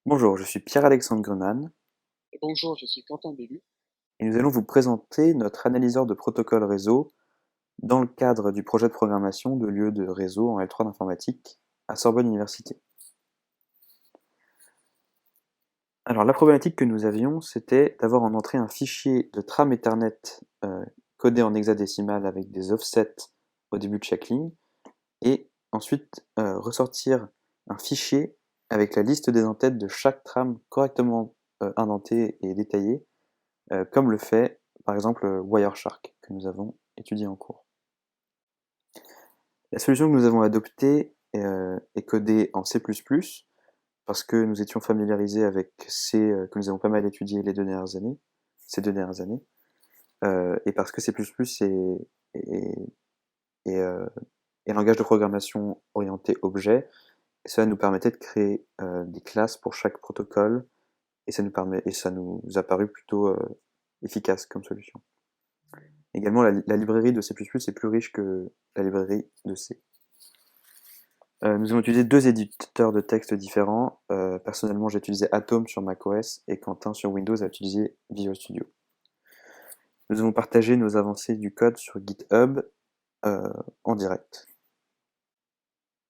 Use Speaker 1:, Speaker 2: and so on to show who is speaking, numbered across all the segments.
Speaker 1: Bonjour, je suis Pierre-Alexandre Gruman
Speaker 2: Bonjour, je suis Quentin Bellu.
Speaker 1: et nous allons vous présenter notre analyseur de protocole réseau dans le cadre du projet de programmation de lieu de réseau en L3 d'informatique à Sorbonne Université. Alors la problématique que nous avions, c'était d'avoir en entrée un fichier de trame Ethernet codé en hexadécimal avec des offsets au début de chaque ligne et ensuite ressortir un fichier avec la liste des entêtes de chaque trame correctement indentée et détaillée comme le fait par exemple Wireshark que nous avons étudié en cours. La solution que nous avons adoptée est codée en C++ parce que nous étions familiarisés avec C que nous avons pas mal étudié ces 2 dernières années, et parce que C++ est, est un langage de programmation orienté objet, et cela nous permettait de créer des classes pour chaque protocole, et ça nous a paru plutôt efficace comme solution. Également, la librairie de C++ est plus riche que la librairie de C. Nous avons utilisé 2 éditeurs de texte différents. Personnellement, j'ai utilisé Atom sur macOS et Quentin sur Windows a utilisé Visual Studio. Nous avons partagé nos avancées du code sur GitHub en direct.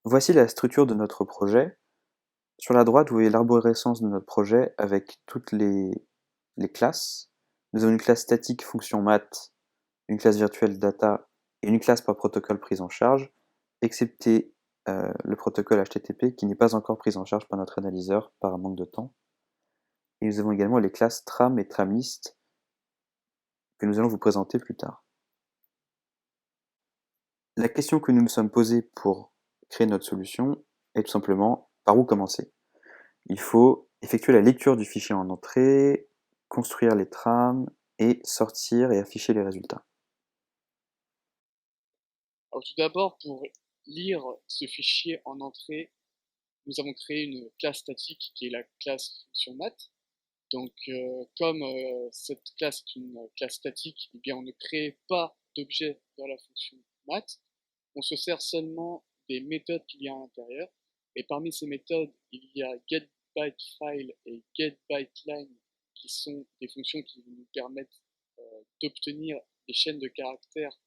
Speaker 1: Voici la structure de notre projet. Sur la droite, vous voyez l'arborescence de notre projet avec toutes les classes. Nous avons une classe statique fonction math, une classe virtuelle data et une classe par protocole prise en charge, excepté le protocole HTTP qui n'est pas encore pris en charge par notre analyseur par un manque de temps. Et nous avons également les classes tram et tramlist que nous allons vous présenter plus tard. La question que nous nous sommes posée pour créer notre solution est tout simplement par où commencer. Il faut effectuer la lecture du fichier en entrée, construire les trames et sortir et afficher les résultats.
Speaker 2: Alors tout d'abord, pour lire ce fichier en entrée, nous avons créé une classe statique qui est la classe fonction math. Donc comme cette classe est une classe statique, eh bien on ne crée pas d'objet dans la fonction math. On se sert seulement des méthodes qu'il y a à l'intérieur. Et parmi ces méthodes, il y a getByteFile et getByteLine qui sont des fonctions qui nous permettent d'obtenir des chaînes de caractères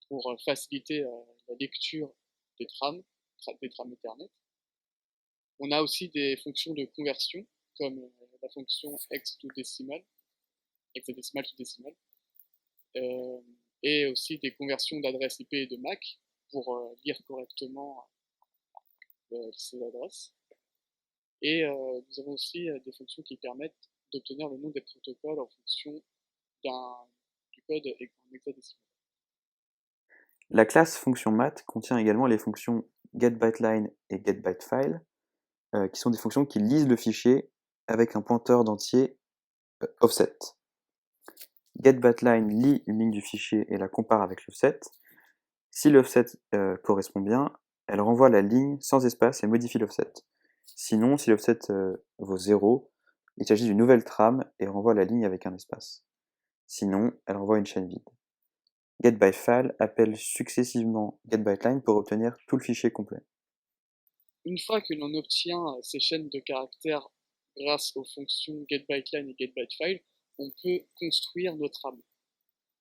Speaker 2: pour faciliter la lecture des trames Ethernet. On a aussi des fonctions de conversion, comme la fonction hexadécimal to décimal, euh, et aussi des conversions d'adresse IP et de MAC pour lire correctement ces adresses. Et nous avons aussi des fonctions qui permettent d'obtenir le nom des protocoles en fonction du code en hexadécimal.
Speaker 1: La classe fonction math contient également les fonctions getByteLine et getByteFile, qui sont des fonctions qui lisent le fichier avec un pointeur d'entier offset. GetByteLine lit une ligne du fichier et la compare avec l'offset. Si l'offset correspond bien, elle renvoie la ligne sans espace et modifie l'offset. Sinon, si l'offset vaut 0, il s'agit d'une nouvelle trame et renvoie la ligne avec un espace. Sinon, elle renvoie une chaîne vide. GetByteFile appelle successivement GetByteLine pour obtenir tout le fichier complet.
Speaker 2: Une fois que l'on obtient ces chaînes de caractères grâce aux fonctions getByteLine et getByteFile, on peut construire nos trames.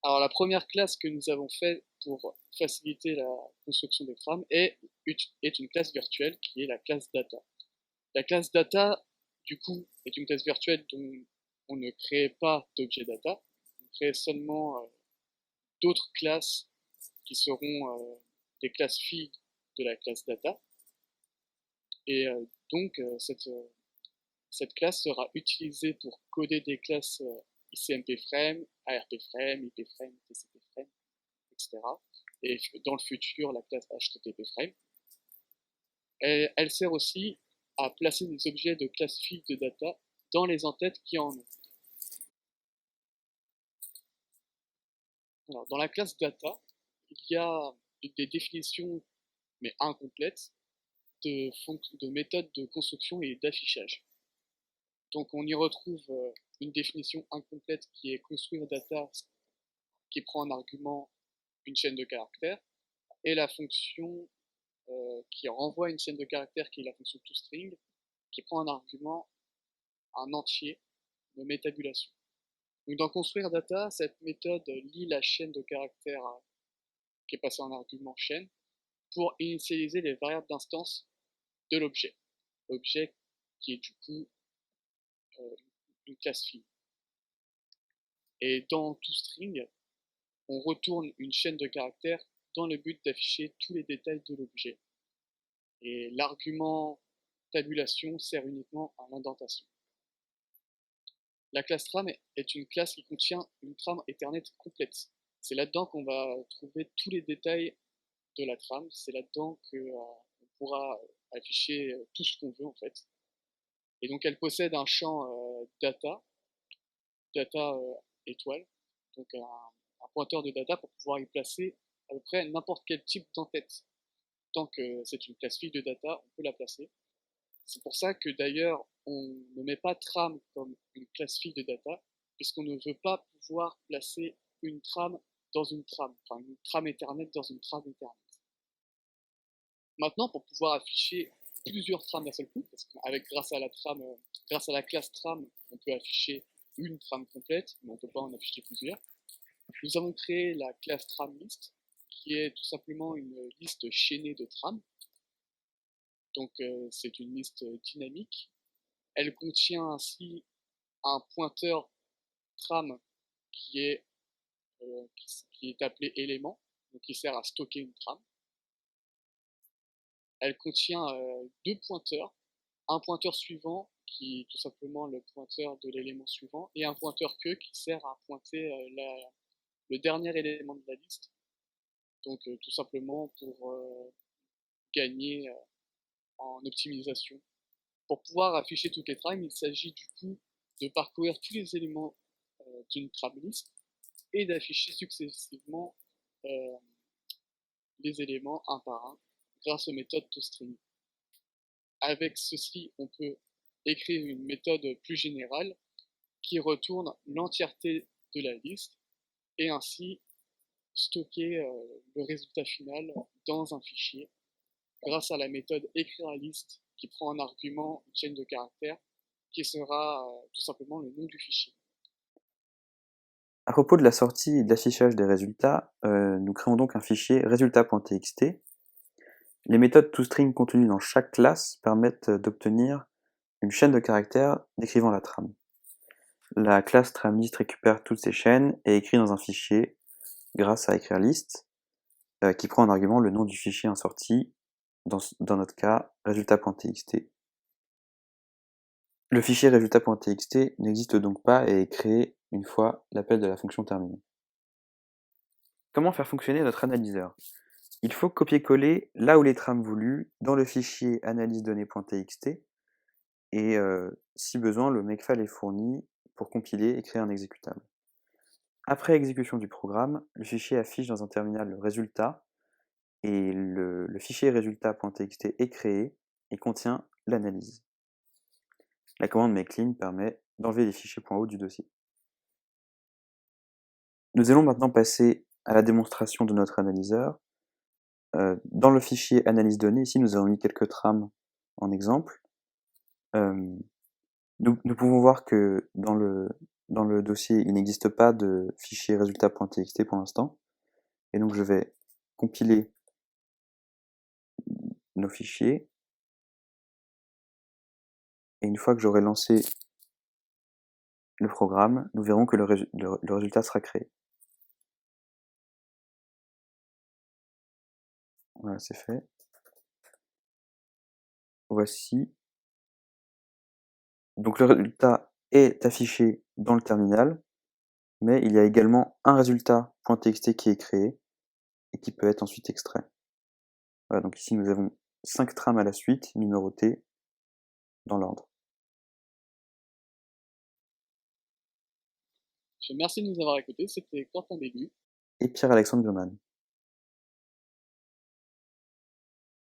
Speaker 2: Alors la première classe que nous avons faite pour faciliter la construction des trames est une classe virtuelle qui est la classe data. La classe data, du coup, est une classe virtuelle dont on ne crée pas d'objet data, on crée seulement d'autres classes qui seront des classes filles de la classe data. Et donc cette classe sera utilisée pour coder des classes ICMP-frame, ARP-frame, IP-frame, TCP-frame, etc. Et dans le futur, la classe HTTP-frame. Elle sert aussi à placer des objets de classe file de data dans les entêtes qui en ont. Alors, dans la classe data, il y a des définitions, mais incomplètes, de méthodes de construction et d'affichage. Donc on y retrouve une définition incomplète qui est construire data qui prend en argument une chaîne de caractères et la fonction qui renvoie une chaîne de caractères qui est la fonction toString qui prend un argument, un entier, nommé tabulation. Donc dans construire data, cette méthode lie la chaîne de caractères qui est passée en argument chaîne pour initialiser les variables d'instance de l'objet. L'objet qui est du coup une classe fille. Et dans toString, on retourne une chaîne de caractères dans le but d'afficher tous les détails de l'objet. Et l'argument tabulation sert uniquement à l'indentation. La classe tram est une classe qui contient une trame Ethernet complète. C'est là-dedans qu'on va trouver tous les détails de la trame. C'est là-dedans qu'on pourra afficher tout ce qu'on veut en fait. Et donc elle possède un champ data étoile, donc un pointeur de data pour pouvoir y placer à peu près n'importe quel type d'entête. Tant que c'est une classe fille de data, on peut la placer. C'est pour ça que d'ailleurs, on ne met pas tram comme une classe fille de data, puisqu'on ne veut pas pouvoir placer une trame dans une trame, enfin une trame Ethernet dans une trame Ethernet. Maintenant, pour pouvoir afficher plusieurs trames d'un seul coup, parce qu'avec grâce à la classe tram, on peut afficher une trame complète, mais on ne peut pas en afficher plusieurs. Nous avons créé la classe tramList, qui est tout simplement une liste chaînée de trames. Donc c'est une liste dynamique. Elle contient ainsi un pointeur tram qui est appelé élément, donc qui sert à stocker une trame. Elle contient deux pointeurs, un pointeur suivant qui est tout simplement le pointeur de l'élément suivant, et un pointeur queue qui sert à pointer le dernier élément de la liste. Donc tout simplement pour gagner en optimisation. Pour pouvoir afficher toutes les trames, il s'agit du coup de parcourir tous les éléments d'une trame list et d'afficher successivement les éléments un par un grâce aux méthodes toString. Avec ceci, on peut écrire une méthode plus générale qui retourne l'entièreté de la liste et ainsi stocker le résultat final dans un fichier grâce à la méthode écrire à liste qui prend en argument une chaîne de caractères qui sera tout simplement le nom du fichier.
Speaker 1: À propos de la sortie et de l'affichage des résultats, nous créons donc un fichier résultat.txt. Les méthodes toString contenues dans chaque classe permettent d'obtenir une chaîne de caractères décrivant la trame. La classe tramList récupère toutes ces chaînes et écrit dans un fichier grâce à écrire list, qui prend en argument le nom du fichier en sortie, dans notre cas résultat.txt. Le fichier résultat.txt n'existe donc pas et est créé une fois l'appel de la fonction terminé. Comment faire fonctionner notre analyseur? Il faut copier-coller là où les trames voulues dans le fichier analyse-données.txt et si besoin, le makefile est fourni pour compiler et créer un exécutable. Après exécution du programme, le fichier affiche dans un terminal le résultat et le fichier résultat.txt est créé et contient l'analyse. La commande makeClean permet d'enlever les fichiers .o du dossier. Nous allons maintenant passer à la démonstration de notre analyseur. Dans le fichier analyse données, ici nous avons mis quelques trames en exemple. Nous pouvons voir que dans le dossier, il n'existe pas de fichier résultat.txt pour l'instant. Et donc je vais compiler nos fichiers. Et une fois que j'aurai lancé le programme, nous verrons que le résultat sera créé. Voilà, c'est fait. Voici. Donc le résultat est affiché dans le terminal, mais il y a également un résultat.txt qui est créé et qui peut être ensuite extrait. Voilà, donc ici nous avons 5 trames à la suite, numérotées dans l'ordre.
Speaker 2: Je vous remercie de nous avoir écoutés, c'était Quentin Bélu.
Speaker 1: Et Pierre-Alexandre Bioman.